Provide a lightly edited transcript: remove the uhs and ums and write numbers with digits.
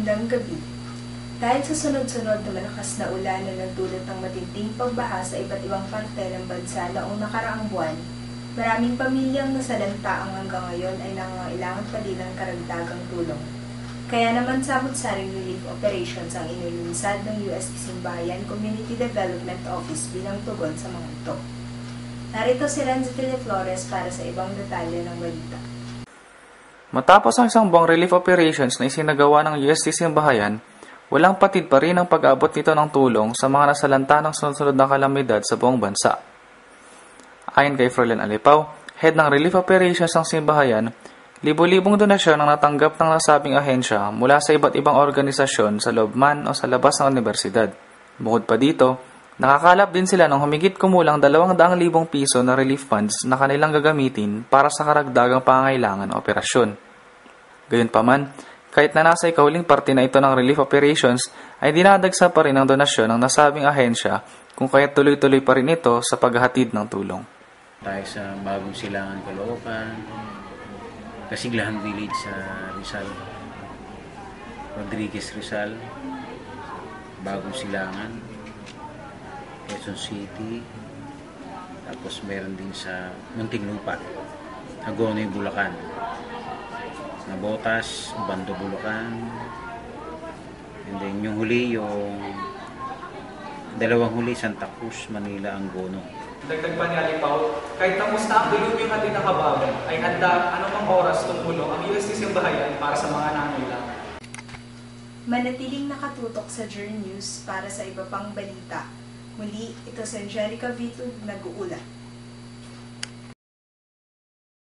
Magandang gabi. Dahil sa sunod-sunod na malakas na ulan na nagdulot ng matinding pagbaha sa iba't ibang parte ng bansa noong nakaraang buwan, maraming pamilyang nasalanta ang hanggang ngayon ay nangangailangan pa din ng karagdagang tulong. Kaya naman samot-saring relief operations ang inilunsad ng UST Simbayan Community Development Office bilang tugon sa mga ito. Narito si Renzo Flores para sa ibang detalye ng balita. Matapos ang isang buwang relief operations na isinagawa ng UST Simbayan, walang patid pa rin ang pag-abot nito ng tulong sa mga nasalanta ng sunod-sunod na kalamidad sa buong bansa. Ayon kay Froilan Alipaw, head ng relief operations ng Simbayan, libo-libong donasyon ang natanggap ng nasabing ahensya mula sa iba't ibang organisasyon sa loob man o sa labas ng universidad. Bukod pa dito, nakakalap din sila ng humigit kumulang 200,000 piso na relief funds na kanilang gagamitin para sa karagdagang pangangailangan o operasyon. Gayunpaman, kahit na nasa ikahuling parte na ito ng relief operations, ay dinadagsa pa rin ang donasyon ng nasabing ahensya kung kaya't tuloy-tuloy pa rin ito sa paghahatid ng tulong. Tayo sa Bagong Silangan, Caloocan, Kasiglahan Village sa Rizal, Rodriguez Rizal, Bagong Silangan, Quezon City, tapos meron din sa Muntinlupa, Agonoy, Bulacan, Nabotas, Bando, Bulacan, and then yung huli, yung dalawang huli, Santa Cruz, Manila, Angono. Dagdag pa ni Alipaw, kahit tamusta ang dilubyo hatid na kabagan, ay handa anumang oras tumulong ang UST Simbayan para sa mga nangangailangan. Manatiling nakatutok sa Journey News para sa iba pang balita. Muli, ito si Angelica Vito, nag-uulat.